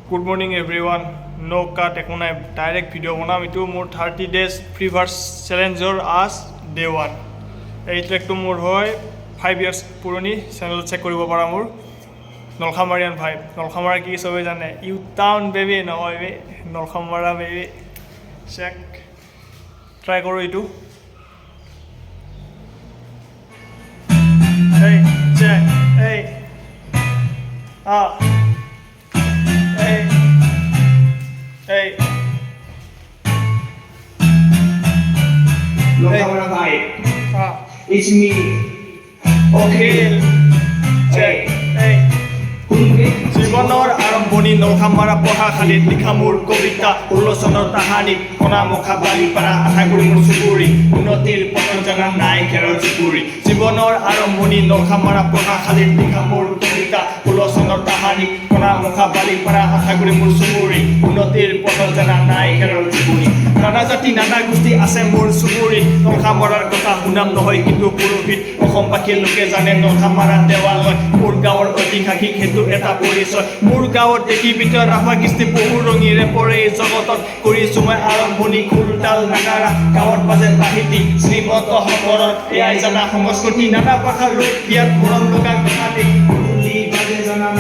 Good morning everyone. No cut একো নাই direct video' বনাম এইটো মোৰ 30 days free verse challengeৰ আজ day 1 এই ট্ৰেকটো মোৰ হয় 5 years পুৰণি চেনেল চেক কৰিব পাৰা মোৰ নলখামাৰিয়ান ভাই নলখামাৰা কি সবে জানে ইউ টাউন বেবি নহয় বে নলখামাৰা বেবি চেক ট্ৰাই কৰোঁ এইটো এই চেক এই Hey. Nolkhamara bhai. It's me. Okay. Check. Hey. জীৱনৰ আৰম্ভণি নলখামাৰা পঢ়াশালীত লিখা মোৰ কবিতা 16 চনৰ তাহানিত কণা মুখা বালি পাৰা আশাগুৰি মোৰ চুবুৰী উন্নতিৰ পথৰ জনা নাই খেৰৰ চুবুৰী জীৱনৰ আৰম্ভণি নলখামাৰা পঢ়াশালীত লিখা মোৰ কবিতা 16 চনৰ তাহানিত কণা মুখা বালি পাৰা আশাগুৰি মোৰ চুবুৰী উন্নতিৰ পথৰ জনা নাই খেৰৰ চুবুৰী নানা জাতি নানা গোষ্ঠী আছে মোৰ চুবুৰীত নলখামাৰাৰ কথা শুনাম নহয় কিন্তু পুৰোহিত অসমবাসীৰ লোকে জানে নলখামাৰা দেৱালয় মোৰ গাঁৱৰ ঐতিহাসিক হেতু এটা পৰিচয় মোৰ গাঁৱত দেখি ভিতৰত ৰাভা কৃষ্টি বহু ৰঙীৰে পৰে এই জগতত কৰিছোঁ মই আৰম্ভণি খোলতাল নাগাৰা গাঁৱত বাজে তাহিতি শ্ৰীমন্তসকলৰ এয়াই জানা সংস্কৃতি নানা ভাষাৰ ৰূপ ইয়াত মৰম লগা কথাটি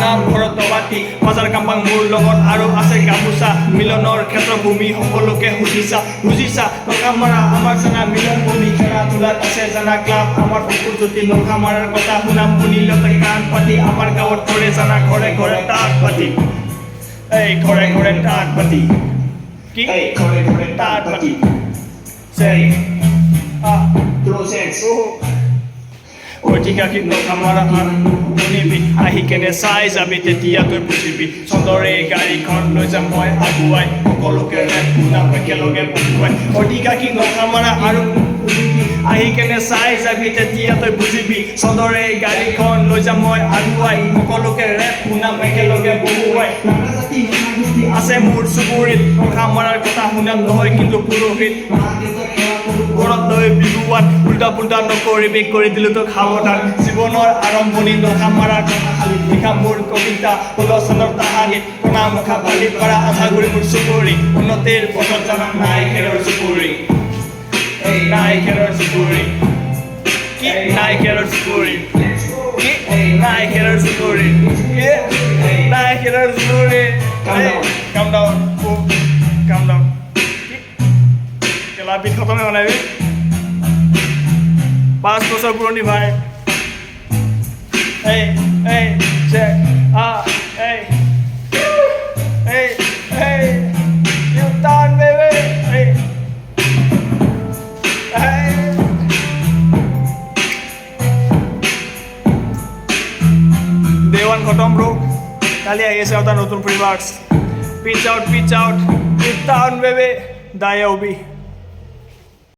নাম ভৰতবাতী বজাৰ কাম্পাং মোৰ লগত আৰু আছে গামোচা মিলনৰ ক্ষেত্ৰভূমি সকলোকে সুধিছা বুজিছা নলখামাৰা আমাৰ জানা মিলন ভূমি খেলা ধূলাত আছে জানা ক্লাব আমাৰ প্ৰকৃতি নলখামাৰাৰ কথা শুনাম শুনিলতে কাণ পাতি আমাৰ গাঁৱত কৰে জানা ঘৰে ঘৰে তাঁত পাতি এই ঘৰে ঘৰে তাঁত পাতি কি ঘৰে ঘৰে তাঁত পাতি ঐতিহাসিক নলখামাৰা শুনিবি আহি কেনে চাই যাবি তেতিয়া তই বুজিবি চন্দৰে গাড়ীখন লৈ যাম মই আগুৱাই সকলোকে শুনাম একেলগে বহুৱাই ঐতিহাসিক নলখামাৰা আৰু আহি কেনে চাই যাবি তেতিয়া তই বুজিবি চন্দৰে গাড়ীখন লৈ যাম মই আগুৱাই সকলোকে ৰেপ শুনাম একেলগে বহুৱাই নানা জাতি নানা গোষ্ঠী আছে মোৰ চুবুৰীত নলখামাৰাৰ কথা শুনাম নহয় কিন্তু পুৰোহিত ঘৰত লৈ বিহুৱান উল্টা পুল্টা নকৰিবি কৰি দিলোঁ তোক সাৱধান জীৱনৰ আৰম্ভণি নলখামাৰাৰ কথাশালীত লিখা মোৰ কবিতা 16 চনৰ তাহানিত কণা মুখা বালি পাৰা আশাগুৰি মোৰ চুবুৰী উন্নতিৰ পথত জানা নাই খেৰৰ চুবুৰী নাই খেৰৰ চুবুৰী কি নাই খেৰৰ চুবুৰী কি নাই খেৰৰ চুবুৰী নাই খেৰৰ চুবুৰী কাম ডাউন কাম ডাউন কেলা বিট খতমে হোৱা নাই 5 বছৰ পুৰণি ভাই এই এই চেক এই এই এই ইউ টাউন বেবি এই Day 1 খতম ব্ৰো কালি আহি আছে এটা নতুন ফ্ৰী ভাৰ্ছ পিচ আউট ইউ টাউন বেবি দায়া উবি